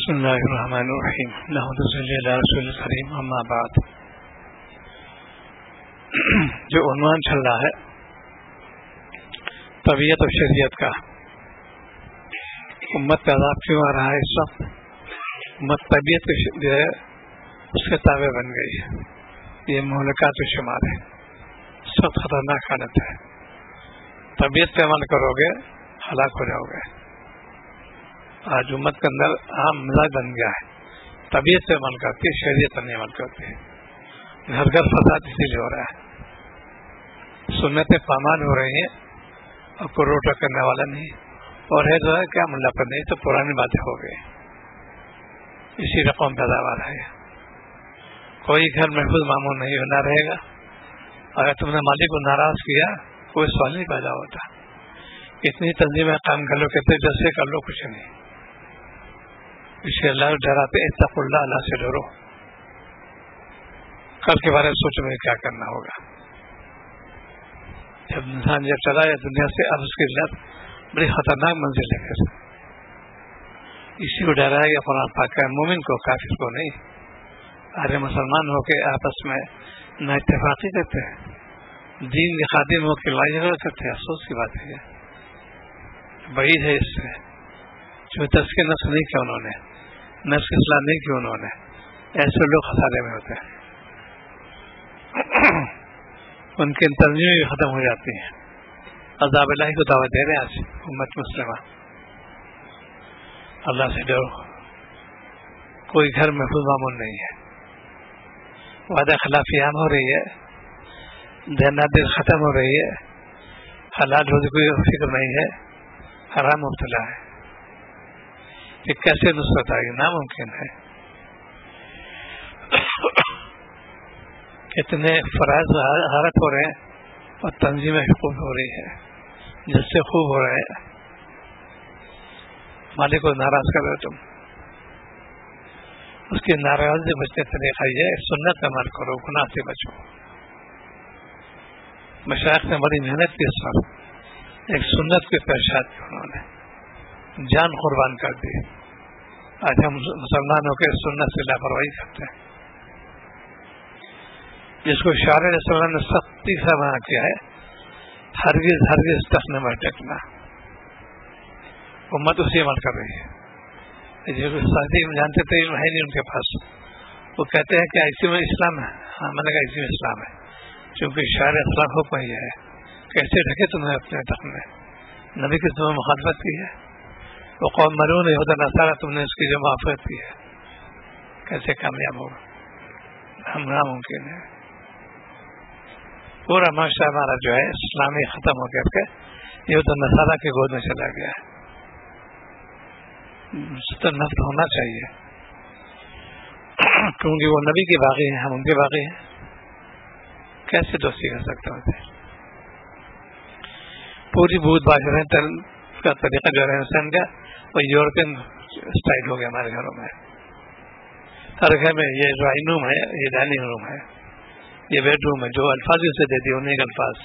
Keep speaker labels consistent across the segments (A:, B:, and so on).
A: بسم اللہ الرحمن الرحیم اللہم صلی علی رسول الکریم اما بعد. جو عنوان چل رہا ہے طبیعت اور شریعت کا، امت کا عذاب کیوں آ رہا ہے اس وقت؟ امت طبیعت جو ہے اس کے تابع بن گئی ہے. یہ مہلکات و شمار ہے، سخت خطرناک حالت ہے. طبیعت پہ عمل کرو گے ہلاک ہو جاؤ گے. آج امت کے اندر عام مزاج بن گیا ہے، طبیعت پہ عمل کرتی ہے، شریعت پر نہیں عمل کرتی ہے. گھر گھر فساد اسی لیے ہو رہا ہے. سنتیں پامال ہو رہی ہیں اور کوئی روٹا کرنے والا نہیں، اور ہے جو ہے کیا ملا پر نہیں، تو پرانی باتیں ہو گئی. اسی رقم پیداوار ہے. کوئی گھر محفوظ معمول نہیں ہونا رہے گا. اگر تم نے مالک کو ناراض کیا کوئی سوال نہیں پیدا ہوتا. اتنی تنظیمیں کام کر لو، کہتے جیسے کر لو، کچھ نہیں. اس سے اللہ ڈراتے اتقوا اللہ، اللہ سے ڈرو. کل کے بارے میں سوچو میں کیا کرنا ہوگا. جب انسان چلا ہے دنیا سے، اب اس کی لت بڑی خطرناک منزل ہے. پھر اسی کو ڈرایا گیا قرآن پاک کا، مومن کو، کافر کو نہیں. ارے مسلمان ہو کے آپس میں نہ اتفاقی کرتے ہیں، دین کے خادم ہو کے لڑائی جھگڑا کرتے ہیں. افسوس کی بات ہے، بعید ہے اس سے. جو تزکیہ نفس نہیں کیا انہوں نے، نفس کی اصلاح نہیں کی انہوں نے، ایسے لوگ خسارے میں ہوتے ہیں. ان کی تنظیمیں بھی ختم ہو جاتی ہیں. عذاب الہی کو دعوت دے رہے ہیں آج امت مسلمہ. اللہ سے ڈرو. کوئی گھر محفوظ معمول نہیں ہے. وعدہ خلافی عام ہو رہی ہے، دیانت ختم ہو رہی ہے، حلال روزی کوئی فکر نہیں ہے، حرام مبتلا ہے. یہ کیسے نصرت آئے گی؟ ناممکن ہے. اتنے فرائض غارت ہو رہے ہیں اور تنظیمیں خوب ہو رہی ہے، جس سے خوب ہو رہے ہیں. مالک کو ناراض کر رہے تم. اس کی ناراضی سے بچنے کا طریقہ یہ ہے سنت کا عمل کرو، گناہ سے بچو. مشائخ نے بڑی محنت کی، اس وقت ایک سنت کے ارشاد کی، انہوں نے جان قربان کر دی. آج ہم مسلمان ہو کے سنت سے لاپرواہی کرتے ہیں. جس کو شارع علیہ السلام نے سختی سے منع کیا ہے، ہرگز ہرگز تخت نہ ٹکنا. امت اسی عمل کر رہی ہے. ساتھی جانتے تھے علم ہے نہیں ان کے پاس، وہ کہتے ہیں کہ اسی میں اسلام ہے. ہاں، میں نے کہا اسی میں اسلام ہے، چونکہ شارع اسلام حکم یہ ہے. کیسے ڈھکے تمہیں اپنے تخت میں؟ نبی کی تمہیں مخالفت کی ہے. وہ قوم مرون یہود نصارہ، تم نے اس کی جو معافرت کی ہے، کیسے کامیاب ہوگا؟ ہم ناممکن ہے. پورا معاشرہ ہمارا جو ہے اسلامی ختم ہو کر کے یہود نصارہ کی گود میں چلا گیا ہے. نفت ہونا چاہیے، کیونکہ وہ نبی کے باغی ہیں، ہم ان کے باغی ہیں. کیسے دوستی کر سکتے ہوتے؟ پوری بھوت باشریں کا طریقہ جو رہن سہن کا وہ یورپین اسٹائل ہو گیا ہمارے گھروں میں. ہر گھر میں یہ ڈرائنگ روم ہے، یہ ڈائننگ روم ہے، یہ بیڈ روم ہے. جو الفاظ اسے دے دیے انہیں الفاظ.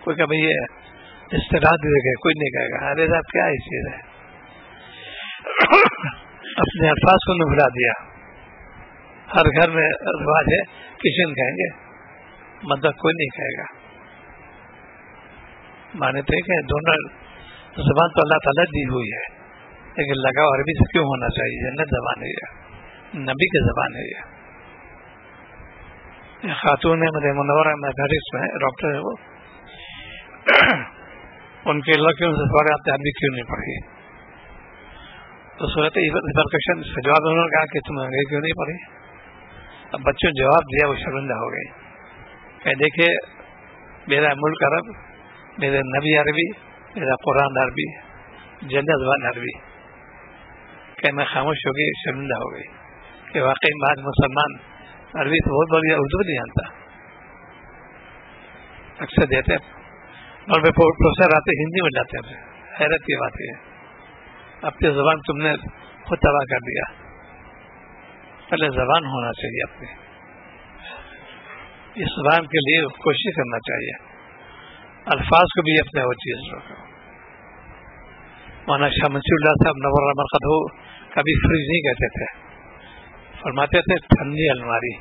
A: کوئی کہ بھائی یہ استراحت دے گئے، کوئی نہیں کہے گا ارے صاحب کیا اس چیز ہے. اپنے الفاظ کو نے بھلا دیا. ہر گھر میں رواج ہے کچن کہیں گے، مطلب کوئی نہیں کہے گا. مانتے کہ دونوں زبان تو اللہ تعالیٰ دی ہوئی ہے، لیکن لگاؤ عربی سے کیوں ہونا چاہیے؟ جنت زبان ہے، یہ نبی کی زبان ہے. یہ خاتون ہے مجھے منورہ میتھڈسٹ میں ڈاکٹر ہے، وہ ان کے اللہ کیوں سے سوال آتے عربی کیوں نہیں پڑھی؟ تو صورت ریپرکشن سے جواب انہوں نے کہا کہ تم انگریزی کیوں نہیں پڑھی؟ اب بچوں نے جواب دیا، وہ شرمندہ ہو گئی کہ دیکھیے میرا ملک عرب، میرے نبی عربی، میرا قرآن عربی، جنت زبان عربی. کہ میں خاموش ہو گئی، شرمندہ ہو گئی کہ واقعی بعض مسلمان عربی تو بہت بڑھیا، اردو نہیں جانتا. اکثر دیتے اور پروفیسر آتے ہندی میں جاتے ہیں. حیرت کی بات ہے، اپنی زبان تم نے خود تباہ کر دیا. پہلے زبان ہونا چاہیے اپنی، اس زبان کے لیے کوشش کرنا چاہیے. الفاظ کو بھی اپنے وہ چیز رکھو. مولانا شاہ منصور اللہ صاحب نور مرقد ہو کبھی فریج نہیں کہتے تھے، فرماتے تھے ٹھنڈی الماری،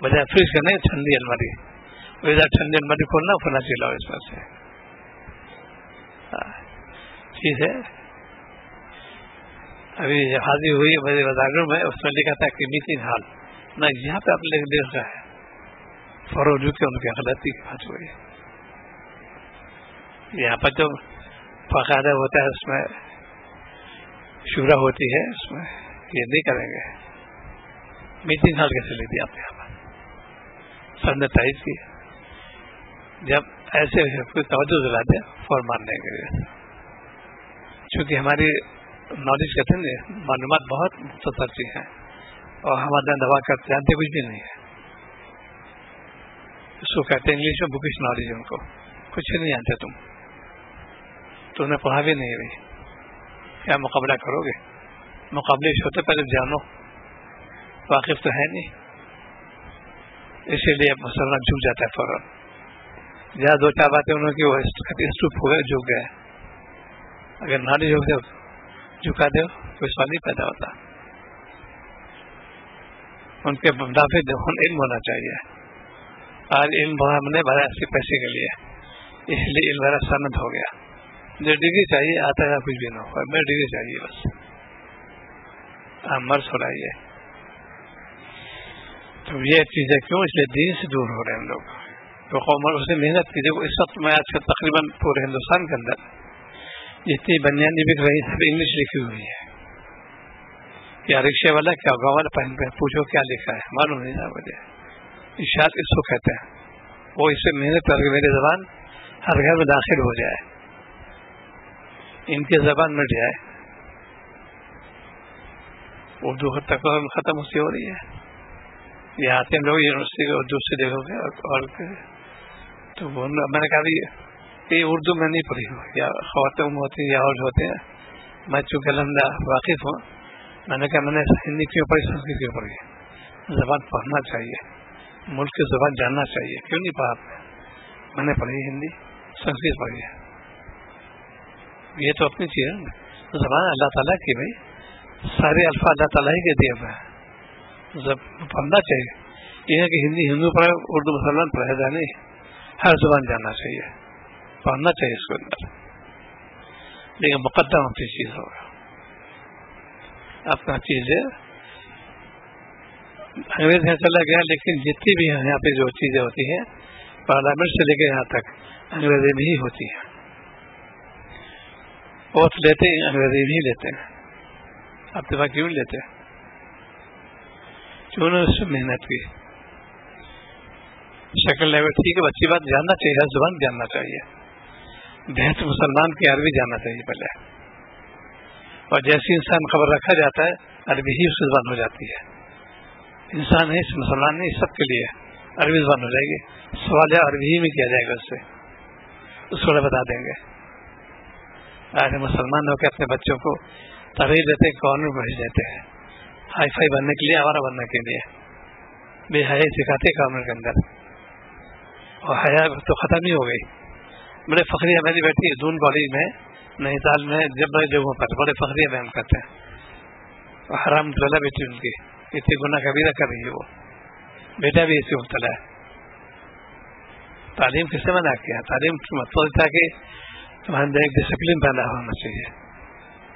A: بجائے فریج کا نہیں ٹھنڈی الماری، ادھر ٹھنڈی الماری کھولنا پھرنا چلاؤ اس میں سے چیز ہے۔ ابھی حاضر ہوئی میرے وزاروں میں، اس میں لکھا تھا کہ میٹنگ ہال نہ، یہاں پہ آپ لکھ رہا ہے فروغ کے ان کی غلطی کی بات ہوئی، یہاں پر جو باقاعدہ ہوتا ہے اس میں شورا ہوتی ہے، اس میں یہ نہیں کریں گے، میٹنگ ہال کیسے لکھ دیا آپ نے؟ یہاں پر سب نے تائید کی، جب ایسے کوئی توجہ دلا دے فور ماننے کے لیے، چونکہ ہماری نالج کہتے ہیں معلومات بہت مختصر سی ہیں اور ہمارے دوا کرتے جانتے کچھ بھی نہیں ہے، اس کو کہتے ہیں انگلش میں بکش نالج، ان کو کچھ نہیں جانتے، تم نے پڑھا بھی نہیں رہی، کیا مقابلہ کرو گے؟ مقابلے ہوتے پہلے جانو، واقف تو ہے نہیں، اسی لیے مسلمان جھک جاتا ہے فوراً، جہاں دو چار باتیں انہوں کی وہ اسٹوپ ہو گئے، جھک گئے، اگر نالج ہو گئے جھکا دو کوئی سوال نہیں پیدا ہوتا، ان کے منافع علم ہونا چاہیے، آج علم ہم نے بڑا ایسے پیسے کے لیے، اس لیے علم بڑا سند ہو گیا، جو ڈگری چاہیے آتا ہے کچھ بھی نہ ہو، میں ڈگری چاہیے بس، مرض ہو رہا ہے، تو یہ چیزیں کیوں؟ اس لیے دین سے دور ہو رہے ہیں ہم لوگ، تو قوم اس نے محنت کی، دیکھو اس وقت میں آج کل تقریباً پورے ہندوستان کے اندر جتنی بنیادی بک رہی سب انگلش لکھی ہوئی ہے، کیا رکشے والا کیا گاؤں والا پہن پہ پوچھو کیا لکھا ہے، معلوم نہیں تھا مجھے، اشاعت اس کو کہتے ہیں، وہ اس سے محنت کر کے میری زبان ہر گھر میں داخل ہو جائے، ان کی زبان مٹ جائے، اردو تک ختم ہوتی ہو رہی ہے، یہ آتے ہیں لوگ یونیورسٹی کے اردو سے دیکھو گے اور تو میں نے کہا یہ اردو میں نہیں پڑھی ہوں، یا خواتین ہوتی ہیں یا اور ہوتے ہیں، میں چونکہ الحمدللہ واقف ہوں، میں نے کہا میں نے ہندی کیوں پڑھی، سنسکرت کیوں پڑھی؟ زبان پڑھنا چاہیے، ملک کی زبان جاننا چاہیے، کیوں نہیں پڑھا؟ میں نے پڑھی ہندی سنسکرت پڑھی ہے، یہ تو اپنی چیز ہے، زبان اللہ تعالیٰ کی، بھائی سارے الفاظ اللہ تعالیٰ ہی کے دیے ہوئے ہیں، پڑھنا چاہیے، یہ ہے کہ ہندی ہندو پڑھے اردو مسلمان پڑھے گا نہیں، ہر زبان جاننا چاہیے، پڑھنا چاہیے اس کے اندر، لیکن مقدم اپنی چیز ہوگا، اپنا چیز ہے، انگریز یہاں چلا گیا، لیکن جتنی بھی یہاں پہ جو چیزیں ہوتی ہیں پارلیمنٹ سے لے کے یہاں تک انگریزی میں ہی ہوتی ہیں، اوتھ لیتے ہیں انگریزی میں ہی لیتے ہیں، آپ دفاع کیوں لیتے ہیں؟ کیوں نے اس میں محنت کی، شکل لیول ٹھیک ہے، اچھی بات جاننا چاہیے، ہر زبان جاننا چاہیے، بہت مسلمان کی عربی جاننا چاہیے پہلے، اور جیسی انسان خبر رکھا جاتا ہے عربی ہی اس زبان ہو جاتی ہے، انسان ہے مسلمان نہیں، سب کے لیے عربی زبان ہو جائے گی، سوال عربی ہی میں کیا جائے گا، اس سے اس کو بتا دیں گے، آج مسلمان ہو کے اپنے بچوں کو ترغیب دیتے ہیں، گورنمنٹ بھیج دیتے ہیں ہائی فائی بننے کے لیے، آوارہ بننے کے لیے، بے حیائی سکھاتے گورنمنٹ کے اندر، اور حیا تو ختم ہی ہو گئی، بڑے فخریہ میری بیٹی دون کالج میں نئی تال میں جب بڑے جگہوں پر بڑے فخریہ بیان کرتے ہیں، حرام مبتلا بیٹی ان کی اتنی گناہ کبیرہ کر رہی ہے، وہ بیٹا بھی ایسے مبتلا ہے، تعلیم کس سے منع کیا؟ تعلیم کی مقصد تھا کہ تمہارے اندر ایک ڈسپلن پیدا ہونا چاہیے،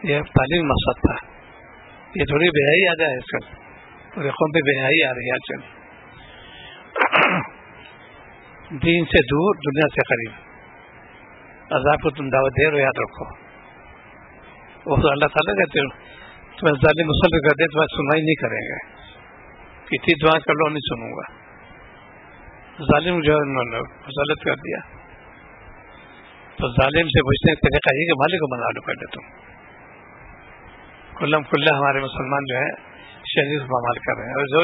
A: یہ تعلیم مقصد تھا، یہ تھوڑی بے حیائی آ جائے، اس کا پورے قوم پہ بے حیائی آ رہی ہے آج کل، دین سے دور دنیا سے قریب، عذاب کو تم دعوت دے رہے ہو، یاد رکھو، وہ تو اللہ تعالیٰ کہتے ہو تمہیں ظالم مسلط کر دے، تمہیں سنوائی نہیں کریں گے، کتنی دعا کر لو نہیں سنوں گا، ظالم جو انہوں نے مسلط کر دیا، تو ظالم سے پوچھتے ہیں طریقہ ہی کہ مالک کو بنا لو پہلے تم، کلم کلّہ ہمارے مسلمان جو ہے شریف معامل کر رہے ہیں، اور جو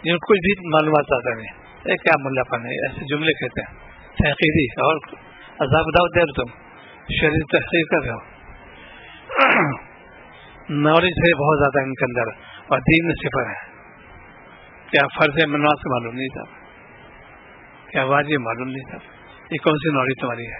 A: جن کچھ بھی معلومات آتا نہیں، کیا ملا پن ہے، ایسے جملے کہتے ہیں تحقیری، اور عذاب داؤ دے تم شریف تحقیر کر رہے ہو، نالج ہے بہت زیادہ ان کے اندر، اور دین میں صفر ہے، کیا فرض منواز سے معلوم نہیں تھا، کیا واجب معلوم نہیں تھا، یہ کون سی نالج تمہاری ہے؟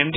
A: MD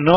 A: 9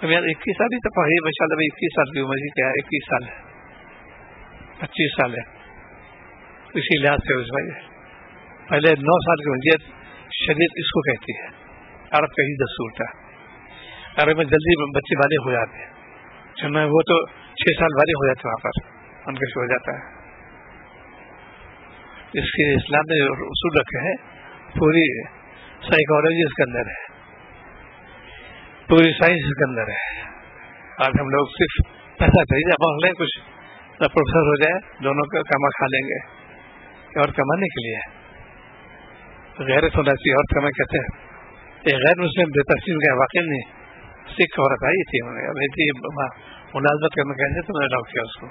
A: یار 21 سال ہی تو پڑھی بچہ 21 سال کی عمر کی کیا 21 سال ہے 25 سال ہے. اسی لحاظ سے اس بھائی پہلے 9 سال کی عمر شریعت اس کو کہتی ہے. عرب کا ہی دستور تھا. عرب میں جلدی بچے والے ہو جاتے ہیں. جب وہ تو 6 سال والے ہو جاتے وہاں پر ان کا شو ہو جاتا ہے. اس کے اسلام نے اصول رکھے ہیں. پوری سائیکالوجی اس کے اندر ہے, پوری سائنس اس کے اندر ہے. آج ہم لوگ صرف پیسہ چاہیے پڑھ لیں کچھ پروفیسر ہو جائے دونوں کا کما کھا لیں گے اور کمانے کے لیے غیرت ہونا چاہیے. اور کما کہتے ہیں یہ غیر مسلم بے تفصیل کا واقع نہیں. سکھ عورت آئی تھی ملازمت کرنے کہتے تو میں نے ڈاک کیا اس کو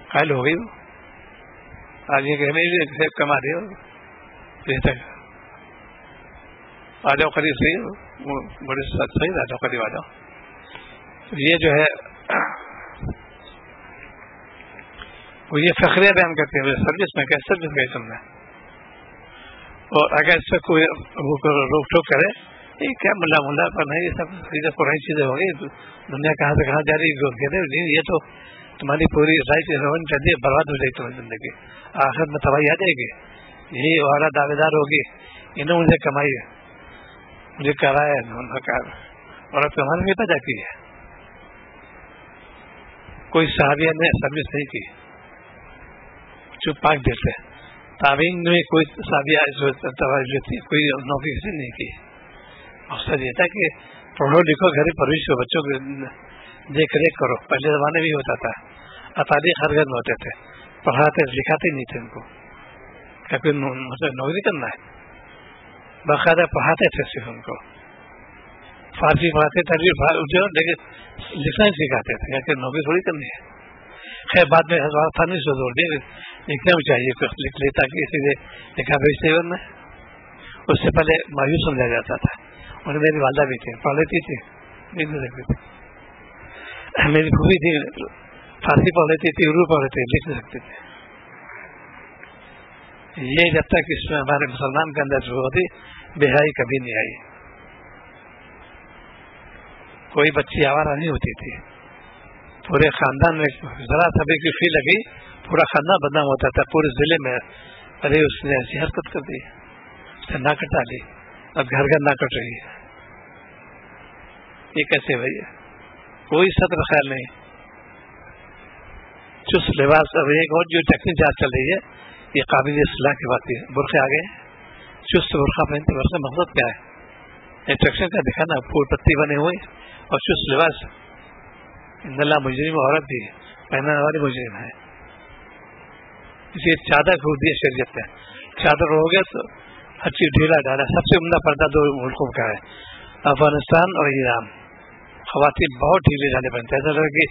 A: قائل ہو گئی. وہ آج یہ کہ کما رہی ہو بہتر آ جاؤ قریب صحیح بڑے صحیح آ جاؤ قریب آ جاؤ. یہ جو ہے وہ یہ فخریہ بیان کرتے ہیں سروس میں کیا سروس میں تم نے. اور اگر اس سے کوئی روک ٹوک کرے یہ کیا ملا پر نہیں یہ سب پرانی چیزیں ہو گئی دنیا کہاں سے کہاں جا رہی ہے. یہ تو تمہاری پوری رائٹ رون چاہیے برباد ہو جائے تمہاری زندگی آخر میں تباہی آ جائے گی. یہی والا دعوے دار ہوگی انہوں مجھے کمائی ہے مجھے کرایا اور اب تمہارے بھی پیدا کی ہے. کوئی صحابیہ نے سروس نہیں کی چپ پاک دیتے. تعلیم میں کوئی صحابیہ کوئی نوکری سے نہیں کی. مقصد یہ تھا کہ پڑھو لکھو گھر پرورش ہو بچوں کو دیکھ ریکھ کرو. پہلے زمانے بھی ہوتا تھا اطالی خرگز میں ہوتے تھے پڑھاتے لکھاتے نہیں تھے ان کو کیا کوئی نوکری کرنا ہے باقاعدہ پڑھاتے تھے صرف ان کو فارسی پڑھاتے تھے لیکن لکھنا ہی سکھاتے تھے کیا نوکری تھوڑی کرنی ہے. خیر بعد میں آسانی سے زور دیں لکھنا بھی چاہیے کچھ لکھ لیتا کہ اسی لیے لکھا بھیجتے ورنہ اس سے پہلے مایوس سمجھا جاتا تھا. اور میری والدہ بھی تھی پڑھ لیتی تھی نہیں سکتی تھی. میری پھوپھی تھی فارسی پڑھ لیتی تھی اردو پڑھ لیتی لکھ نہیں سکتی تھی. یہ جب تک اس میں ہمارے مسلمان کے اندر جو ہوتی بے-حیائی کبھی نہیں آئی. کوئی بچی آوارہ نہیں ہوتی تھی. پورے خاندان میں ذرا سا بھی کی فی لگی پورا خاندان بدنام ہوتا تھا پورے ضلع میں. ارے اس نے ایسی حرکت کر دی نہ کٹا لی اب گھر گھر نہ کٹ رہی ہے. یہ کیسے بھائی کوئی سطر خیال نہیں. چست لباس اب ایک اور جو ٹیکنیک چل رہی ہے یہ قابل اصلاح کی بات ہے. برقعے آ گئے چست برقع پہنتے برقع مقصد کیا ہے انسٹرکشن کا دکھانا پھول پتی بنے ہوئے اور چست لباس. اللہ مجرم عورت بھی پہننے والی مجرم ہے. اسی چادر کھول دی شریعت میں چادر ہو گیا تو ہر چیز ڈھیلا ڈالا. سب سے عمدہ پردہ 2 ملکوں کا ہے افغانستان اور ایران. خواتین بہت ڈھیلے ڈالے بنتے ہیں ایسا لگا کہ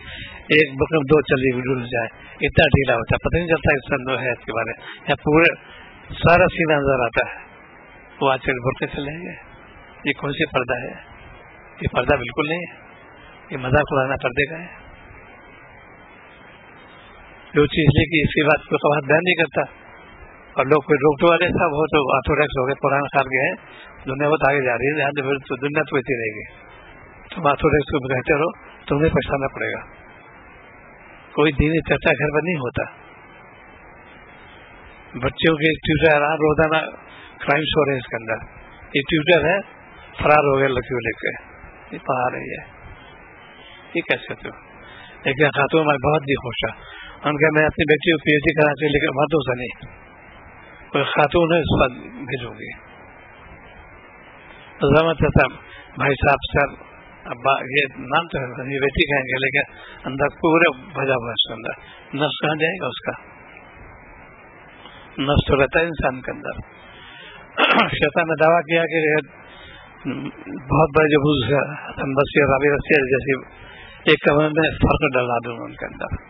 A: ایک بکرم 2 چلی ڈل جائے اتنا ڈھیلا ہوتا ہے. پتہ نہیں چلتا اس سن ہے اس کے بارے یا پورے سارا سینہ نظر آتا ہے. وہ آج کل برقعے چلیں گے. یہ کون سی پردہ ہے؟ یہ پردہ بالکل نہیں ہے. یہ مذاق اڑانا پردے کا ہے. جو چیز لے کی اسی بات کو قواعد بیان نہیں کرتا اور لوگ کوئی روک والے تھا وہ تو آرتھوڈاکس ہو گئے پرانے خال گئے ہیں دنیا بہت آگے جا رہی ہے پھر تو دنیا تو ایسی رہے گی. تم آرتھوڈاکس کو کہتے رہو تمہیں پچھتانا پڑے گا. کوئی دینی چرچا گھر پر نہیں ہوتا. بچوں کے ٹیوٹر روزانہ کرائمس ہو رہے ہیں اس کے اندر. یہ ٹیوٹر ہے فرار ہو گئے لڑکیوں لے کے یہ پڑھا رہی ہے. یہ کیسے تو ایک خاتون میں بہت ہی خوش ہے ان کا میں اپنی بیٹی کو پی ایچ ڈی کرانا چاہیے لیکن مردوں سے نہیں. کوئی خاتون ہے اس پر بھیجوں گی. رحمت صاحب بھائی صاحب سر ابا یہ نام تو ہے یہ بیٹی کہیں گے لیکن اندر پورے بھجا ہوا اس کے اندر. نفس کہاں جائے گا اس کا؟ نفس تو رہتا ہے انسان کے اندر. شیطان نے دعویٰ کیا کہ بہت بڑے جو حسن بصری اور رابعہ رسی جیسی ایک کمرے میں فرق ڈلوا دوں ان کے اندر.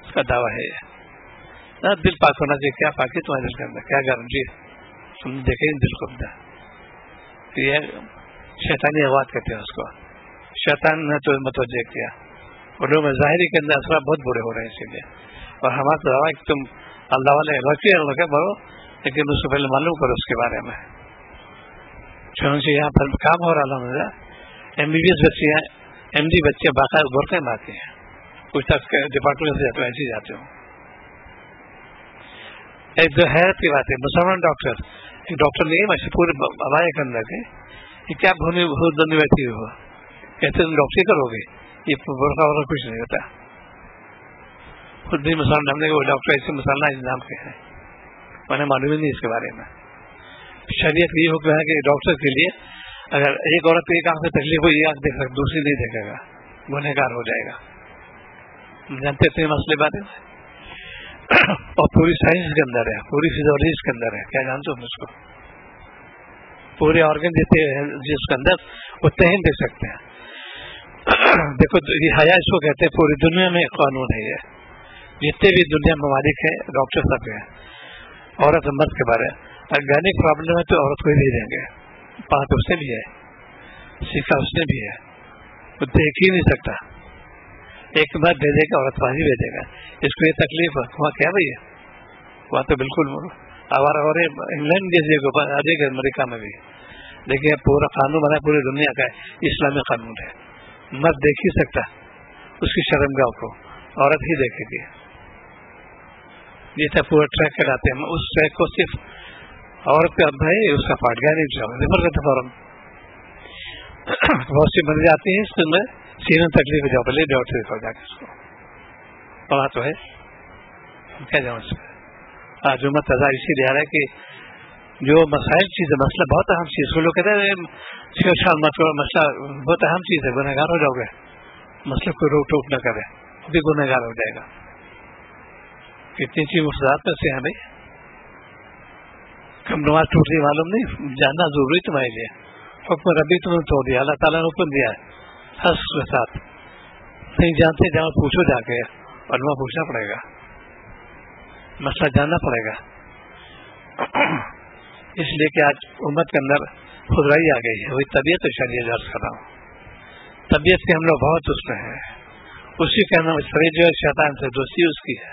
A: اس کا دعویٰ ہے یہ دل پاک ہونا چاہیے. کیا پاکی تمہارے دل کے اندر کیا گارنٹی تم نے دیکھے دل کو اندر. یہ شیطانی آواز کہتے ہیں اس کو. شیطان نے تو متوجہ کیا علوم ظاہری کے اندر اثرات بہت برے ہو رہے ہیں اسی لیے. اور ہمارا تو دعویٰ کہ تم اللہ والے رکھے بڑھو لیکن اس سے پہلے معلوم کرو اس کے بارے میں. چنانچہ یہاں پر کام ہو رہا الحمد للہ. MBBS بچیاں MD بچے باقاعدہ برقعے میں آتے ہیں, کچھ تک ڈپارٹمنٹ سے جاتے ایسے جاتے ہوں. ایک جو حیرت کی بات ہے, مسلمان ڈاکٹر, ایک ڈاکٹر نہیں ہے پورے عوائے کے اندر کے, یہ کیا بہت بندی بیٹھی ہو, کہتے تم ڈاکٹری کرو گے, یہ برقع ورقع کچھ نہیں ہوتا. خود بھی مسلمان, ہم نے وہ ڈاکٹر ایسے مسلمان نظام کے ہیں, انہیں معلوم ہی نہیں اس کے بارے میں. شریعت یہ حکم ہے کہ ڈاکٹر کے لیے اگر ایک عورت ایک آنکھ میں تکلیف ہو, یہ آنکھ دیکھ سکتے, دوسری نہیں دیکھے گا, گنہگار ہو جائے گا. جانتے تھے مسئلے باتیں, اور پوری سائنس کے اندر ہے, پوری فزیولوجی کے اندر ہے, کیا جانتے ہو اس کو, پورے آرگن جتنے ہیں جس کے اندر اتنے ہی دیکھ سکتے ہیں. دیکھو یہ حیا اس کو کہتے ہیں, پوری دنیا میں قانون ہے, یہ جتنے بھی دنیا ممالک ہیں ڈاکٹر سب ہیں, عورت مرد کے بارے. اگر گینک پرابلم ہے تو عورت کو ہی دے دیں گے, پاک اس نے بھی ہے, سیکھا اس نے بھی ہے, وہ دیکھ ہی نہیں سکتا. ایک مرد دے دے گا, عورت بازی دے دے گا, اس کو یہ تکلیف ہے. وہاں کیا بھائی ہے, وہاں تو بالکل آوارہ ہو رہے, انگلینڈ جیسے آ جائے گا, امریکہ میں بھی. لیکن پورا قانون بنا پوری دنیا کا ہے, اسلامی قانون ہے. مرد دیکھ ہی سکتا اس کی شرمگاہ کو, عورت ہی دیکھے گی. یہ تھا پورا ٹریک کراتے ہیں, اس ٹریک کو صرف عورت کا بھائی اس کا پاٹ گیا نہیں کرتے فوراً. بہت سی بن جاتی ہیں اس میں سینے تکلیف جاؤ, پہلے ڈاکٹر کو جا کے اس کو پڑھا تو ہے, کیا جاؤں اس میں. آج امت تضاد اسی لیے آ رہا ہے کہ جو مسائل چیز ہے, مسئلہ بہت اہم چیز, وہ لوگ کہتے ہیں مسئلہ بہت اہم چیز ہے, گنہگار ہو جاؤ گے, مسئلے کو روک ٹوک نہ کرے, وہ بھی گنہگار ہو جائے گا. کتنی چیز مفسدات میں سے ہیں بھائی, کم نماز ٹوٹ رہی معلوم نہیں, جاننا ضروری تمہارے لیے. حکم ربی تم نے توڑ دیا, اللہ تعالیٰ نے حکم دیا ہے, حس کے ساتھ نہیں جانتے جاؤ پوچھو جا کے, علماء پوچھنا پڑے گا, مسئلہ جاننا پڑے گا. اس لیے کہ آج امت کے اندر خدائی آ گئی ہے, وہی طبیعت شریعت درج کر رہا ہوں. طبیعت کے ہم لوگ بہت اس میں ہیں, اسی کا نام شریر جو ہے شیطان سے دوستی اس کی ہے.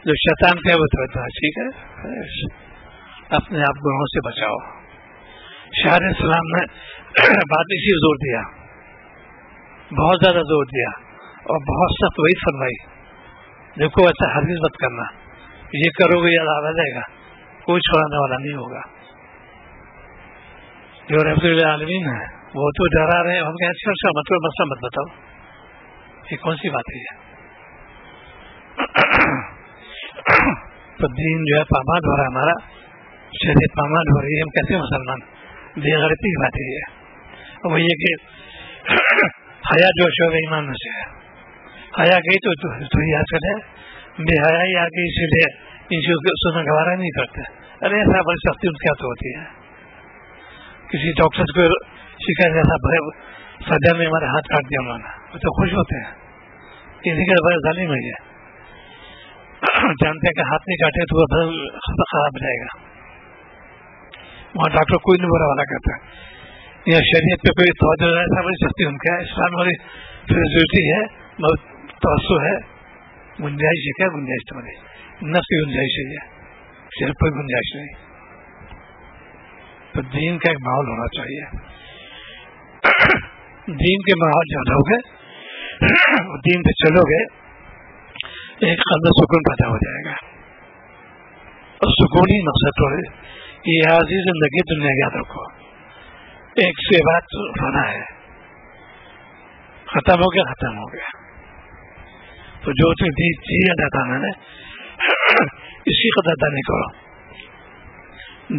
A: جو شیطان کا ہے وہ تو ٹھیک ہے, اپنے آپ گناہوں سے بچاؤ. شاعر اسلام نے بات اسی زور دیا, بہت زیادہ زور دیا, اور بہت سخت وہی فرمائی, دیکھو ایسا ہرگز مت کرنا, یہ کرو گے یاد آ جائے گا, کوئی چھوڑانے والا نہیں ہوگا. جو رب العالمین ہے وہ تو ڈرا رہے ہیں, ہم کہیں اچھا مطلب مسئلہ مت بتاؤ, یہ کون سی بات ہے. تو دین جو ہے پامال ہو رہا ہے, ہمارا شریعت پامال ہو رہی ہے, ہم کیسے مسلمان, بے غیرتی کی بات ہے. وہ یہ کہ حیا جو شعبہ ایمان میں سے ہے, حیا گئی تو یاد کرے, بے حیائی آ گئی اسی لیے ان کو سننا گوارا نہیں کرتے. ارے ایسا بڑی سختی ان کیا تو ہوتی ہے, کسی ڈاکٹر کو شکایت ایسا بڑے سجا میں ہمارے ہاتھ کاٹ دیا انہوں نے, وہ تو خوش ہوتے ہیں, کسی کا بڑے ظالم ہے, جانتے ہیں کہ ہاتھ نہیں کاٹے تو وہ خراب جائے گا. وہاں ڈاکٹر کوئی نہیں برا والا کرتا. یہ شریعت پہ کوئی توجہ ایسا بڑی سختی ان کا ہے, اسلام والی فیسلٹی ہے, توسع ہے, گنجائش ہے. کیا گنجائش تمہاری, نفس کی گنجائش ہے, صرف کوئی گنجائش نہیں. تو دین کا ایک ماحول ہونا چاہیے. دین کے ماحول جب رہو گے, دین پہ چلو گے, ایک قلب سکون پیدا ہو جائے گا. اور سکون ہی مقصد تو ہے. یہ عزیز زندگی دنیا یاد رکھو, ایک سے بات ہونا ہے, ختم ہو گیا ختم ہو گیا. تو جو چیز ادا کرنا ہے اسی قدر ادا نہیں کرو.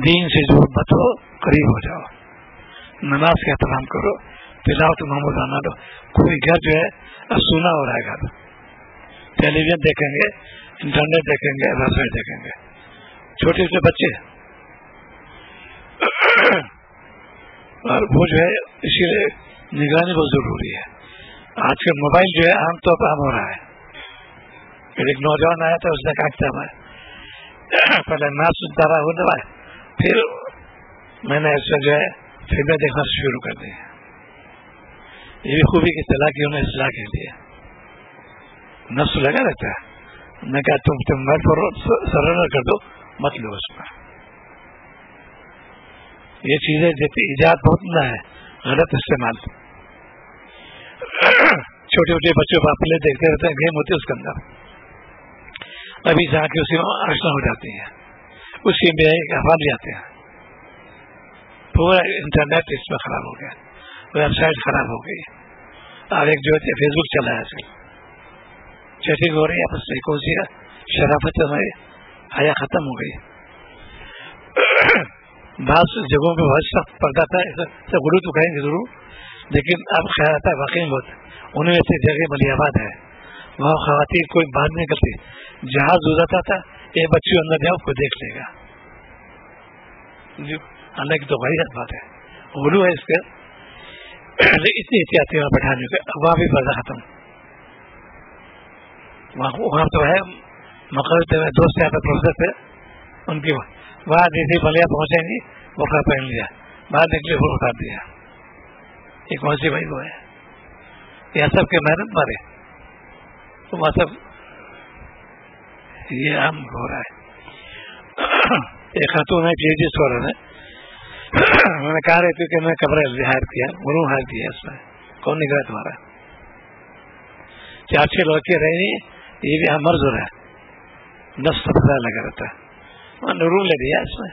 A: دین سے دور مت ہو, قریب ہو جاؤ, نماز کا احترام کرو, تلاوت محمود آنا دو. کوئی گھر جو ہے سونا ہو رہا ہے, گھر ٹیلی ویژن دیکھیں گے, انٹرنیٹ دیکھیں گے, رسوئی دیکھیں گے, چھوٹے چھوٹے بچے, اور وہ جو ہے اسی لیے نگرانی بہت ضروری ہے. آج کل موبائل جو ہے عام طور پر عام ہو رہا ہے. پھر ایک نوجوان آیا تھا, اس نے کہا تھا میں پہلے نہ سنتا رہا ہونے والا, پھر میں نے اس سے جو ہے فلمیں دیکھنا شروع کر دی. یہ بھی خوبی کی صلاح کی انہیں اصلاح کے لیے نفس لگا رہتا ہے. میں کہا تم موبائل پر سرنڈر کر دو, مت لو اس پر. یہ چیزیں جیسے ایجاد بہت نہ ہے, غلط استعمال چھوٹے چھوٹے بچوں کو پلے دیکھتے رہتے ہیں، گیم ہوتے ہیں اس کے اندر، ابھی جا کے اسی میں آشنا ہو جاتی ہیں، اسی میں حوالے آتے ہیں. پورا انٹرنیٹ اس میں خراب ہو گیا، ویب سائٹ خراب ہو گئی. اور ایک جو ہے فیس بک چلا ہے، چیٹنگ ہو رہی ہے آپس میں، کون سی شرافت ہماری حیا ختم ہو گئی. بعض جگہوں پہ بہت سخت پڑتا تھا، غلو تو کہیں گے ضرور، لیکن اب خیال آتا ہے واقعی بہت انہیں ایسی جگہ ملی آباد ہے، وہاں خواتین کوئی باہر نہیں کرتی، جہاز گزرتا تھا یہ بچی اندر جاؤ کو دیکھ لے گا. حالانکہ تو بھائی بات ہے، غلو ہے اس کا، اتنی احتیاطی وہاں بٹھانے کے، وہاں بھی پردہ ختم. وہاں تو ہے مقرر دوست یہاں پہ پروفیسر تھے، ان کی وہاں جیسے بلیا پہنچے نہیں برقع پہن لیا، باہر نکلے وہ اتار دیا. یہ کون سی بھائی وہ ہے؟ یہ سب کے محنت مارے تو وہاں سب یہ عام ہو رہا ہے. ایک خاتون ہے PhD اسکالر ہے، میں نے کہا رہی تھی کہ میں کمرہ ہائر کیا، غلو ہائر کیا، اس میں کون نکلا تمہارا؟ 4-6 لڑکے رہے، یہ بھی مرض ہو رہا ہے، نفس پتہ لگا رہتا ہے. میں نے روم لے دیا اس میں،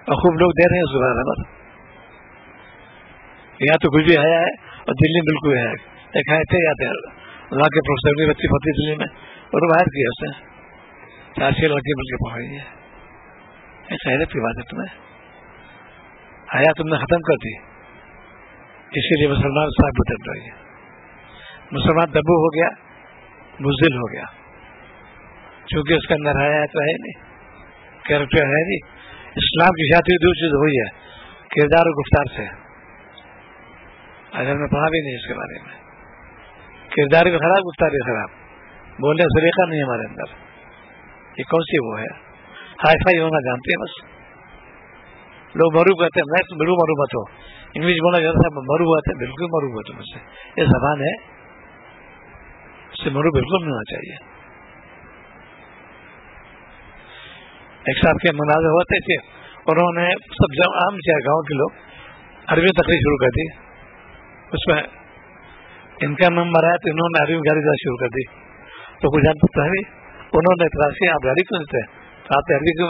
A: اور خوب لوگ دے رہے ہیں اس کے بعد. یہاں تو کچھ بھی آیا ہے، اور دلی میں بالکل ہے، ایک آئے تھے یا وہاں کے پروفیسر کی بچی پڑتی دلی میں، اور باہر کیا اس نے 4-6 لڑکی مل کے پکڑی ہے. خیرت کی بات ہے، تمہیں حیا تم نے ختم کر دی، اسی لیے مسلمان صاحب بدل رہی ہے. مسلمان دبو ہو گیا، بزدل ہو گیا، چونکہ اس کا اندر حیا تو ہے نہیں، کیریکٹر ہے نہیں. اسلام کی شادی دو چیز ہوئی ہے، کردار اور گفتار سے. اگر میں پڑھا بھی نہیں اس کے بارے میں، کردار بھی خراب، گفتار بھی خراب، بولنے کا طریقہ نہیں ہمارے اندر. یہ کون سی وہ ہے؟ ہائی فائی ہونا جانتے ہیں بس. لوگ مرو کہتے ہیں، میں تو بالکل مرو مت ہو، انگلش بولا جاتا ہے مرو آتا ہے، بالکل مرو مت ہو مجھ سے. یہ زبان ہے، اس سے مرو بالکل نہیں ہونا چاہیے. ایک صاحب کے مناظر ہوتے تھے، انہوں نے سب عام گاؤں کے لوگ عربی تقریر شروع کر دی، اس میں ان کا نمبر آیا تو انہوں نے عربی میں گالی دینا شروع کر دی. تو کچھ جان پتا ہے انہوں نے اعتراض کیا، آپ گالی کیوں دیتے ہیں؟ تو آپ عربی کیوں،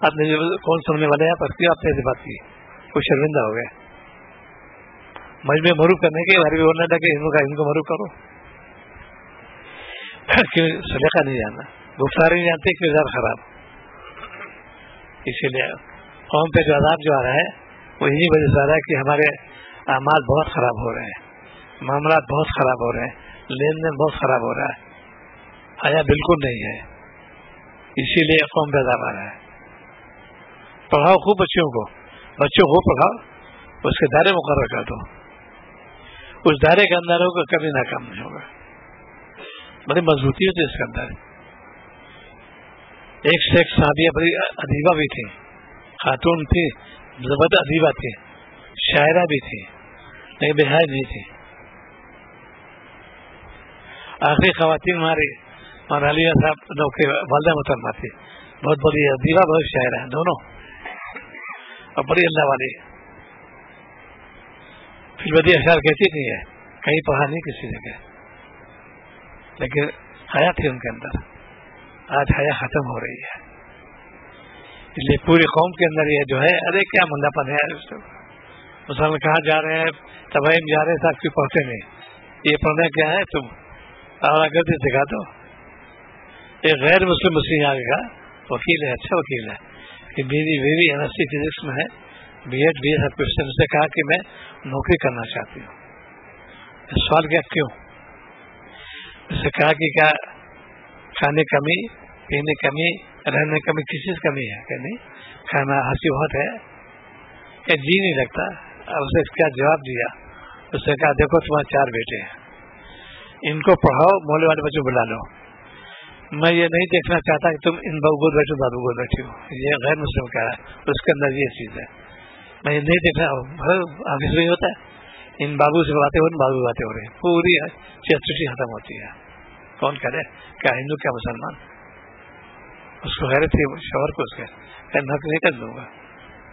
A: آپ نے کون سننے والے ہیں پر کیوں آپ نے ایسی بات کی؟ کوئی شرمندہ ہو گئے. مجمع معروف کرنے کے عربی بولنے لگے، ان کو معروف کرو. کیوں؟ سلیقہ نہیں جاننا، گفتار نہیں جانتے، کردار خراب. اسی لیے قوم پہ جو عذاب جو آ رہا ہے وہ یہی وجہ سے آ رہا ہے کہ ہمارے اعمال بہت خراب ہو رہے ہیں، معاملات بہت خراب ہو رہے ہیں، لین دین بہت خراب ہو رہا ہے، حیا بالکل نہیں ہے. اسی لیے قوم پہ عذاب آ رہا ہے. پڑھاؤ خوب بچوں کو پڑھاؤ، اس کے دائرے مقرر کر دو، اس دائرے کے اندر ہوگا کبھی ناکام نہیں ہوگا. بڑی مضبوطی ہوتی ہے اس کے اندر. ایک سے ایک صحابیہ بڑی ادیبہ بھی تھی، خاتون تھی، زبردست ادیبہ تھی، شاعرہ بھی تھی، لیکن بے حیا نہیں تھی. آخری خواتین ہماری عالیہ صاحب کے والدہ محترمہ تھی، بہت بڑی ادیبہ، بہت شاعرہ ہیں دونوں، اور بڑی اللہ والی. پھر بدی اشعار کہتی نہیں ہے، کہیں پڑھا نہیں کسی جگہ، لیکن حیا تھی ان کے اندر. آج حیا ختم ہو رہی ہے، اس لیے پوری قوم کے اندر یہ جو ہے، ارے کیا مندہ پن ہے. مسلمان کہاں جا رہے ہیں، تباہی جا رہے ہیں، صاحب کیوں پڑھتے نہیں؟ یہ پڑھنا کیا ہے؟ تم غلطی سکھا دو. ایک غیر مسلم آگے کا وکیل ہے، اچھا وکیل ہے، کہ میری بیوی MSc فزکس میں ہے، B.Ed BA سب کچھ. اس نے کہا کہ میں نوکری کرنا چاہتی ہوں. سوال کیا کیوں؟ اس نے کہا کہ کیا کھانے کمی، پینے کمی، رہنے کمی، کسی چیز کمی ہے کہ نہیں؟ کھانا ہنسی بہت ہے کہ جی نہیں لگتا. اس نے کیا جواب دیا؟ اس نے کہا دیکھو تمہارے 4 بیٹے ہیں، ان کو پڑھاؤ، محلے والے بچوں بلا لو. میں یہ نہیں دیکھنا چاہتا کہ تم ان بابو گود بیٹھو بابو گود بیٹھی ہو، یہ غیر مسلم کا ہے، اس کے اندر یہ چیز ہے. میں یہ نہیں دیکھنا، آگے سے نہیں ہوتا ہے، ان بابو سے باتیں ہو رہی، بابو باتیں ہو رہی، پوری چیسٹی ختم ہوتی ہے. کون کرے؟ کیا ہندو کیا مسلمان؟ اس کو غیرت تھی شوہر کو، اس کے نوکری نہیں کر دوں گا.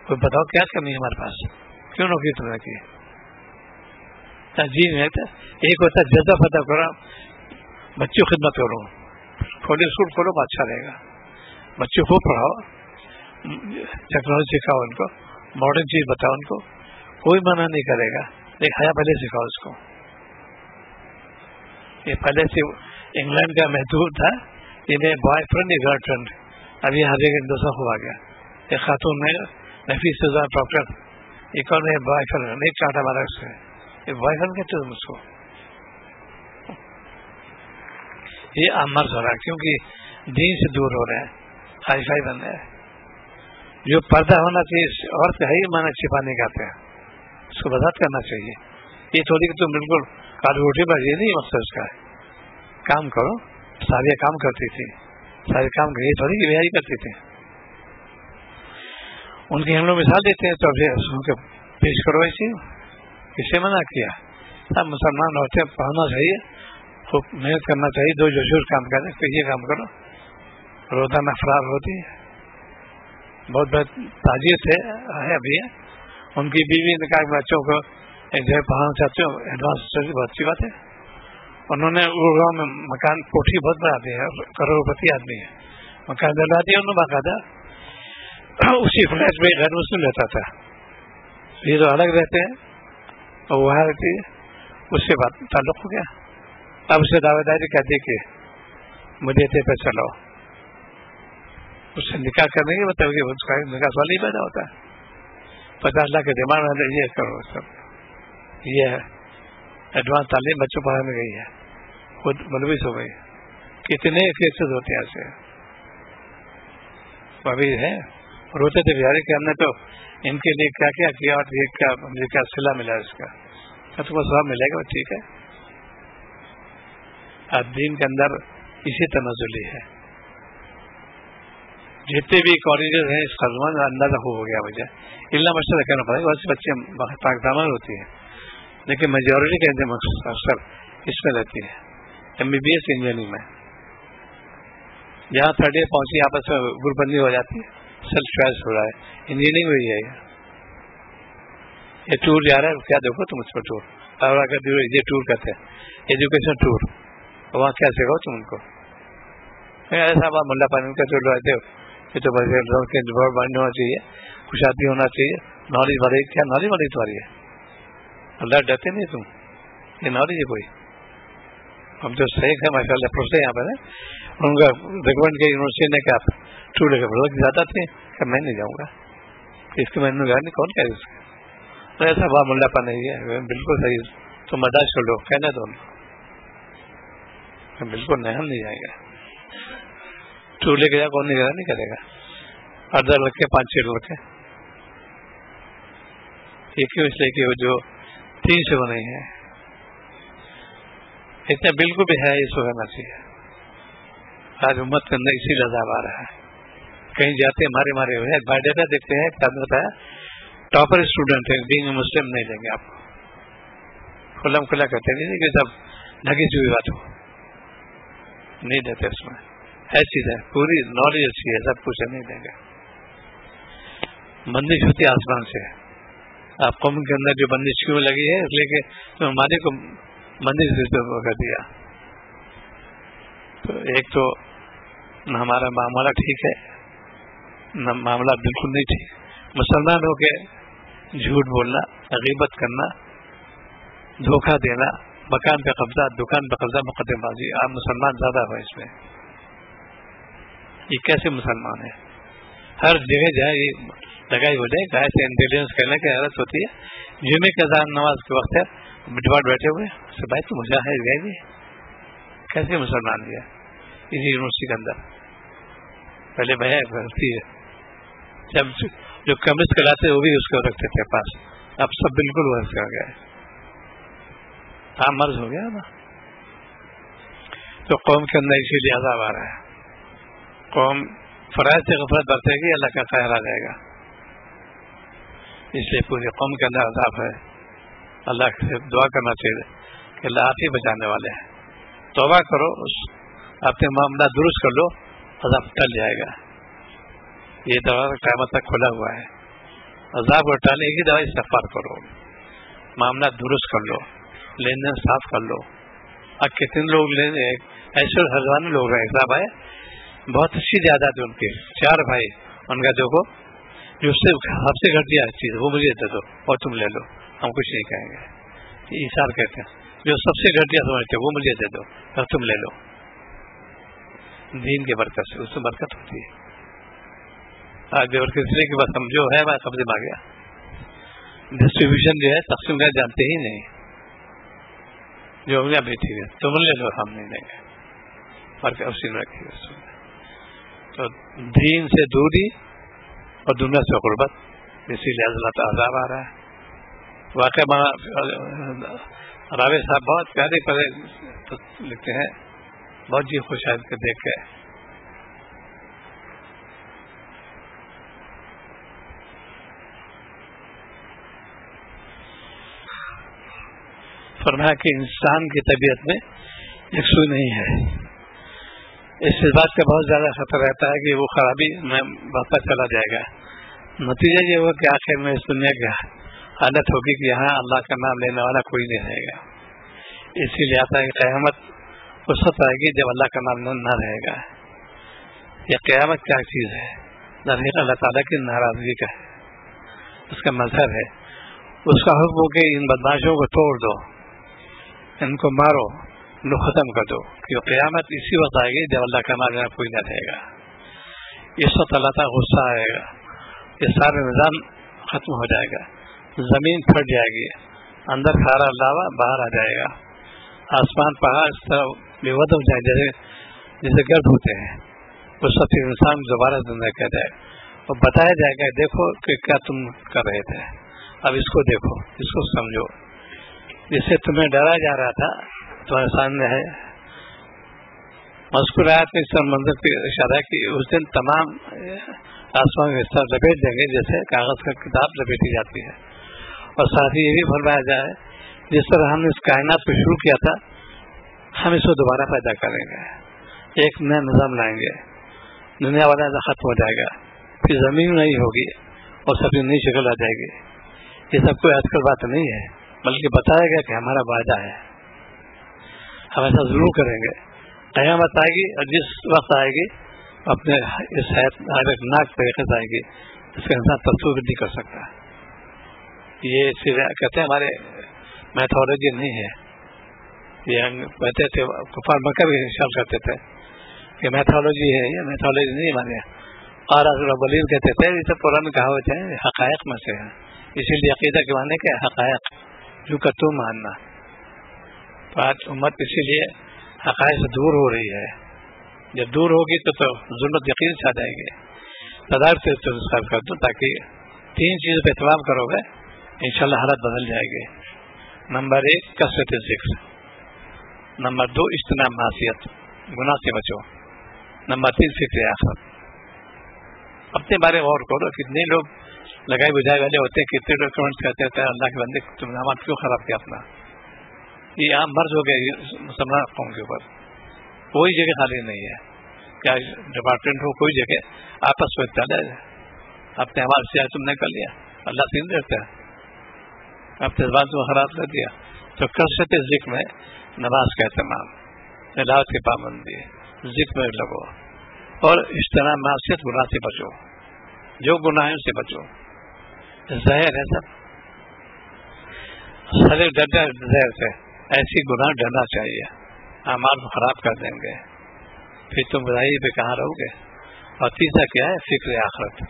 A: کوئی بتاؤ کیا کمی ہے ہمارے پاس، کیوں نوکری تم نے کی؟ جی نہیں لگتا. ایک ہوتا ہے جذبہ پیدا کرو, بچوں خدمت کرو, کھولے اسکول کھولو اچھا رہے گا, بچوں کو پڑھاؤ, ٹیکنالوجی سکھاؤ ان کو, ماڈرن چیز بتاؤ ان کو, کوئی منع نہیں کرے گا. ایک حیا پہلے سکھاؤ اس کو. یہ پہلے سے انگلینڈ کا محدود تھا, انہیں بوائے فرینڈ گرل فرینڈ, ابھی ہر ایک ہندوستان ہوا گیا. ایک خاتون میں نفیس ڈاکٹر, ایک اور بوائے فرینڈ نہیں چاہتا ہمارا اس سے, یہ بوائے فرینڈ کہتے تم اس کو. یہ عام مرض ہو رہا ہے کیونکہ دین سے دور ہو رہے ہیں, ہائی فائی بن رہے ہیں. جو پردہ ہونا چاہیے عورت کا ہی مانا چھپانے کا آتے ہیں, اس کو وضاحت کرنا چاہیے. یہ تھوڑی کہ تم بالکل کالی روٹی پر, یہ نہیں مقصد اس کا ہے. کام کرو, سارے کام کرتی تھی, سارے کام یہ تھوڑی کہ بیاہی کرتی تھی. ان کی ہم لوگ مثال دیتے ہیں تو ان کو پیش کرو. ایسی کسے منع کیا؟ سب مسلمان ہوتے ہیں, پڑھنا چاہیے, خوب محنت کرنا چاہیے, دو جو کام کریں تو یہ کام کرو. روزانہ فرار ہوتی ہے, بہت بہت تاجر تھے ابھی, ان کی بیوی نے کہا بچوں کو ایک جگہ پڑھانا چاہتے ہو, ایڈوانس بہت اچھی بات ہے. انہوں نے وہ گاؤں میں مکان کوٹھی بہت بڑا دیا, کروڑپتی آدمی ہے, مکان دلوا دیا انہوں نے باقاعدہ. اسی فلیٹ میں غیر مسلم رہتا تھا, یہ تو الگ رہتے ہیں اور وہاں رہتی ہے, اس سے بات تعلق ہو گیا. اب اسے دعوے داری کر دی کہ مجھے پہ چلو, اس سے نکاح کرنے کے بتاؤ کہ اس کا نکاح سوال ہی پیدا ہوتا ہے. 50 لاکھ کے ڈیمانڈ میں یہ کرو, سب یہ ہے ایڈوانس تعلیم بچوں پڑھانے گئی ہے, خود ملوث ہو گئی. کتنے کیسز ہوتے ہیں ایسے ابھی ہے. روتے تھے بیچارے کہ ہم نے تو ان کے لیے کیا کیا کیا اور یہ کیا مجھے کیا صلہ ملا اس کا. تم کو سواب ملے گا, ٹھیک ہے. اب دین کے اندر اسی تنزلی ہے. جتنے بھی کالجز ہیں اس خزمان اندازہ ہو گیا مجھے, اللہ مشورہ کرنا پڑے گا. ویسے بچے پاک دامن ہوتی ہیں لیکن میجورٹی کے اکثر اس میں رہتی ہے, MBBS انجینئرنگ میں. جہاں تھرڈ ایئر پہنچی آپس میں گروپ بندی ہو جاتی ہے, سیلف چوائس ہو رہا ہے. انجینئرنگ میں ہے یہ ٹور جا رہا ہے, کیا دیکھو تم اس پر ٹور, اور اگر یہ ٹور کرتے ہیں ایجوکیشن ٹور, وہاں کیا سکھاؤ تم ان کو. ایسا آپ ملا پانی کا جو رہتے ہو یہ تو بڑھنا ہونا چاہیے, خوشحالی ہونا چاہیے, نالج بڑھے. کیا نالج بڑھی تمہاری ہے؟ اللہ ڈرتے نہیں تم, یہ نالج ہے کوئی. ہم جو صحیح ہے ماشاء اللہ پڑھتے یہاں پر ان کا ریکمینڈ کیا یونیورسٹی نے کہ آپ ٹور لے کے زیادہ تھے کہ میں نہیں جاؤں گا, اس کے میں نے کہا نہیں, کون کہہ اس کا. تو ایسا بڑا ملا پا نہیں ہے, بالکل صحیح. تو برداشت کر لو, کہنے دو بالکل نہیں, ہم نہیں جائیں گے. ٹور لے کے جا کون نہیں کرے گا. 8 لڑکے 5-6 لڑکے, یہ کیوں؟ اس لیے کہ وہ جو 3 سے وہ نہیں ہے, اتنا بالکل بھی ہے اس کو کرنا چاہیے. آج امت کے اندر اسی لذاب آ رہا ہے. کہیں جاتے مارے ہوئے بائی ڈیٹا دیکھتے ہیں, بتایا ٹاپر اسٹوڈنٹ ہے, بینگ مسلم نہیں دیں گے آپ کو. کھلم کھلا کرتے نہیں کہ سب ڈھکی چوئی بات ہو, نہیں دیتے. اس میں ایسی ہے پوری نالج اچھی ہے, سب کچھ نہیں دیں گے. بندش ہوتی ہے آسمان سے. آپ قوم کے اندر جو بندش کیوں لگی ہے, اس لیے کہ ہمارے کو بندش کر دیا. تو ایک تو نہ ہمارا معاملہ ٹھیک ہے, نہ معاملہ بالکل نہیں ٹھیک. مسلمان ہو کے جھوٹ بولنا, غیبت کرنا, دھوکہ دینا, مکان پہ قبضہ, دکان پہ قبضہ, مقدم بازی. آپ مسلمان زیادہ ہو اس میں. یہ کیسے مسلمان ہے؟ ہر جگہ جائے یہ لگائی ہو جائے. ایسے انٹیلیجنس کرنے کی حالت ہوتی ہے. جمعے کے اذان نماز کے وقت ہے, ڈپارٹ بیٹھے ہوئے سے بھائی تو مجاہد گئے بھی کیسے مسلمان گیا اسی یونیورسٹی کے اندر. پہلے بھیا بھرتی ہے, جب جو کیمسٹ کراتے وہ بھی اس کو رکھتے تھے پاس. اب سب بالکل ورز کر گئے, عام مرض ہو گیا نا. تو قوم کے اندر اسی لیے عذاب آ رہا ہے. قوم فرائض سے غفلت برتے گی, اللہ کا خیر آ جائے گا. اس لیے پوری قوم کے اندر عذاب ہے. اللہ سے دعا کرنا چاہیے کہ اللہ آپ ہی بچانے والے ہیں. توبہ کرو, اپنے معاملہ درست کر لو, عذاب ٹل جائے گا. یہ دوا قیامت تک کھلا ہوا ہے. عذاب کو ٹالنے کی دوا استغفار کرو, معاملہ درست کر لو, لین دین صاف کر لو. اب کتنے لوگ ایسے ہزاروں لوگ ہیں صاحب آئے, بہت اچھی جائیداد ہے ان کی, 4 بھائی, ان کا دیکھو جو اس سے سب سے گھٹیا چیز وہ مجھے دے دو اور تم لے لو, ہم کچھ نہیں کہیں گے. ایثار کہتے ہیں, جو سب سے گھٹیا سمجھتے وہ مجھے دے دو اور تم لے لو. دین کی برکت سے اس میں برکت ہوتی ہے. آگے اور کسی کے بس ہم جو ہے میں قبضے میں آ گیا, ڈسٹریبیوشن جو ہے تقسیم کا جانتے ہی نہیں, جو ہو گیا بیٹھی ہے تم لے لو ہم نہیں دیں گے, برکت اسی میں رکھی ہے. تو دین سے دوری اور دنیا سے قربت, اسی لیے اللہ تعالیٰ عذاب آ رہا ہے. واقعہ راوی صاحب بہت پیارے پڑے لکھتے ہیں, بہت جی خوش آئے کے دیکھ کے. فرمایا کہ انسان کی طبیعت میں یکسوئی نہیں ہے. اس بات کا بہت زیادہ خطر رہتا ہے کہ وہ خرابی میں بڑھتا چلا جائے گا. نتیجہ یہ ہوگا کہ آخر میں اس دنیا کی حالت ہوگی کہ یہاں اللہ کا نام لینے والا کوئی نہیں رہے گا. اسی لیے آتا ہے کہ قیامت اس وقت آئے گی جب اللہ کا نام نہ رہے گا. یہ قیامت کیا چیز ہے؟ درحقیقت اللہ تعالیٰ کی ناراضگی کا ہے, اس کا مظہر ہے. اس کا حکم ہو کہ ان بدماشوں کو توڑ دو, ان کو مارو, ان کو ختم کر دو. کہ قیامت اسی وقت آئے گی جب اللہ کا نام لینا کوئی نہ رہے گا. اس وقت اللہ تعالیٰ غصہ آئے گا, یہ سارا نظام ختم ہو جائے گا, زمین پھٹ جائے گی, اندر کھارا لاوا باہر آ جائے گا, آسمان پہاڑ اس طرح بے ود ہو جائے جیسے گرد ہوتے ہیں. اس وقت انسان دوبارہ زندہ کیا جائے اور بتایا جائے گا دیکھو کہ کیا تم کر رہے تھے, اب اس کو دیکھو, اس کو سمجھو. جس سے تمہیں ڈرایا جا رہا تھا تمہارے سامنے ہے. مذکور آیات میں اس طرح منظر کی اشارہ ہے کہ اس دن تمام آسمان کو اس طرح لپیٹ دیں گے جیسے کاغذ کا کتاب لپیٹی جاتی ہے. اور ساتھ ہی یہ بھی فرمایا جائے جس طرح ہم نے اس کائنات کو شروع کیا تھا ہم اس کو دوبارہ پیدا کریں گے, ایک نیا نظام لائیں گے, دنیا والا ختم ہو جائے گا, پھر زمین نہیں ہوگی اور سب نئی شکل آ جائے گی. یہ سب کوئی آج کل بات نہیں ہے, بلکہ بتایا گیا کہ ہمارا وعدہ ہے, ہم ایسا ضرور کریں گے. قیامت آئے گی اور جس وقت آئے گی اپنے اس حیرتناک طریقے سے آئے گی اس کا انسان تصور نہیں کر سکتا. یہ کہتے ہیں ہمارے میتھولوجی نہیں ہے. یہ کہتے تھے کفار مکہ بھی خیال کرتے تھے کہ میتھولوجی ہے, یہ میتھولوجی نہیں ہمارے. اور اولین کہتے تھے یہ سب پرانے کہاوت ہیں, حقائق میں سے ہیں. اسی لیے عقیدہ کے معنی کہ حقائق جو کا تو ماننا. آج امت اسی لیے حقائق سے دور ہو رہی ہے. جب دور ہوگی تو ظلمت یقین سے آ جائے گی. تدارک سے کر دو تاکہ 3 چیزوں پہ اہتمام کرو گے انشاءاللہ حالت بدل جائے گی. نمبر 1 کثرت ذکر, نمبر 2 اجتناب معصیت, گناہ سے بچو, نمبر 3 فکر آخرت. اپنے بارے میں غور کرو. کتنے لوگ لگائی بجھائی والے ہوتے ہیں, کتنے لوگ کمنٹ کرتے ہوتے ہیں اللہ کے بندے تم نے نماز کیوں خراب کیا اپنا. یہ عام مرض ہو گئے مسلمان قوم کے اوپر. کوئی جگہ خالی نہیں ہے, کیا ڈپارٹمنٹ ہو کوئی جگہ آپس میں چلے اپنے عمال سے تم نے کر لیا, اللہ سے نہیں دیتا ہے, اپنے زبان کو خراب کر دیا. تو کثرت ذکر میں نماز کا اہتمام, تلاوت کی پابندی, ذکر میں لگو, اور اجتناب معصیت گناہ سے بچو, جو گناہ ہے اس سے بچو. زہر ہے سب, سارے ڈرنا زہر سے, ایسی گناہ ڈرنا چاہیے, اعمال کو خراب کر دیں گے, پھر تم برائی پہ کہاں رہو گے. اور تیسرا کیا ہے فکر آخرت.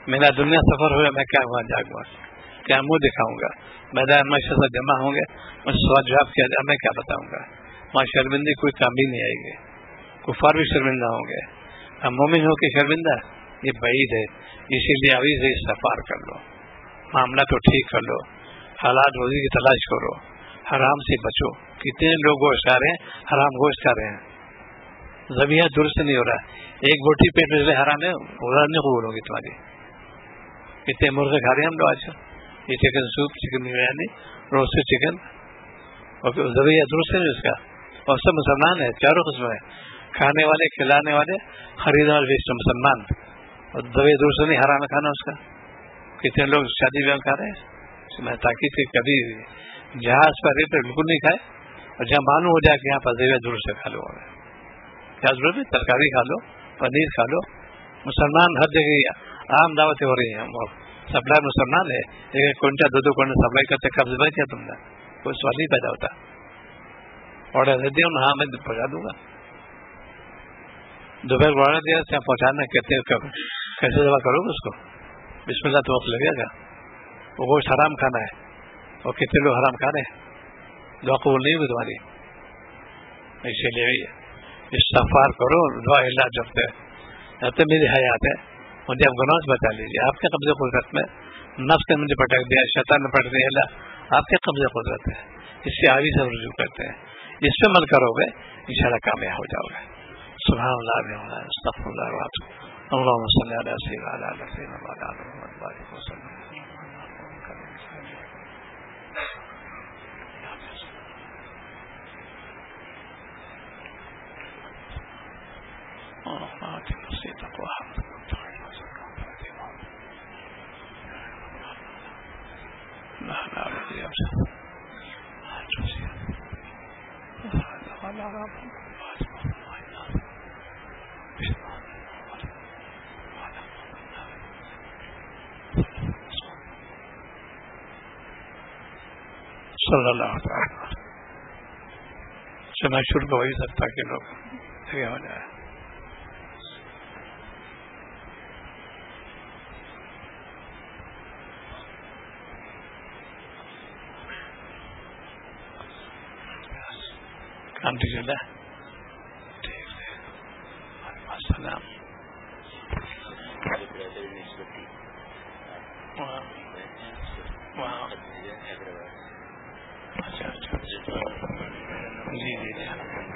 A: میرا دنیا سفر ہوگا میں کیا وہاں جاگوں گا, کیا منہ دکھاؤں گا, میدان میں شخص جمع ہوں گے, مجھے سوال جواب کیا جائے میں کیا بتاؤں گا. وہاں شرمندگی کوئی کام بھی نہیں آئے گی, کفار بھی شرمندہ ہوں گے. ہم مومن ہو کے شرمندہ یہ بعید ہے. اسی لیے ابھی سے استغفار کر لو, معاملہ تو ٹھیک کر لو, حالات روزی کی تلاش کرو, حرام سے بچو. کتنے لوگ گوشت کھا رہے ہیں, حرام گوشت کھا رہے ہیں, ذبیحہ درست نہیں ہو رہا. ایک بوٹی پیٹ میں حرام ہے, نہیں قبول ہوگی تمہاری. کتنے مرغے کھا رہے ہیں ہم لوگ آج, یہ chicken soup, chicken biryani, roasted chicken, اور ذبیحہ درست نہیں اس کا. اور سب مسلمان ہے, چاروں قسم ہے, کھانے والے, کھلانے والے, خریدنے والے بیچتے مسلمان. اور ذبیحہ درست نہیں, حرام ہے کھانا اس کا. کتنے لوگ شادی بیاہ کھا رہے ہیں. میں تاکید کہ کبھی جہاز پر رہتے بالکل نہیں کھائے، اور جہاں معلوم ہو جائے کہ یہاں پھنسے ہوئے ضرور سے کھا لو. کیا ضرورت ہے؟ ترکاری کھا لو، پنیر کھا لو. مسلمان ہر جگہ عام دعوتیں ہو رہی ہیں. سپلائی مسلمان ہے، ایک کوئنٹل 2 کوئنٹل سپلائی کرتے، قبض میں کیا تم نے؟ کوئی سوال نہیں پیدا ہوتا. آرڈر دے دیا، ہاں میں پہنچا دوں گا. دوپہر کو آرڈر دیا پہنچانا، کہتے کیسے دوا کرو گے اس کو؟ بسم اللہ تو وقت لگے گا. وہ گوشت حرام کھانا ہے، اور کتنے لوگ حرام کھا رہے ہیں، دعا قبول نہیں ہوئی تمہاری. اسی لیے استغفار کرو، دعا اللہ جبتے جبتے میری حیات ہے مجھے آپ گناہ سے بچا لیجیے. آپ کے قبضے قدرت میں نفس نے مجھے پٹک دیا، شیطان نے پٹک دیا، اللہ آپ کے قبضے قدرت ہے. اس سے آگے سے رجوع کرتے ہیں. اس پہ عمل کرو گے انشاءاللہ کامیاب ہو جاؤ گے. سبحان اللہ، استغفر اللہ واتوب. اللهم صل على سيدنا محمد وعلى وسلم. صلی اللہ تعالی سے میں شروع ہو ہی سکتا کہ لوگ جگہ ہو جائے. کام ٹھیک ہے؟ ٹھیک ہے. السلام. اچھا جی جی.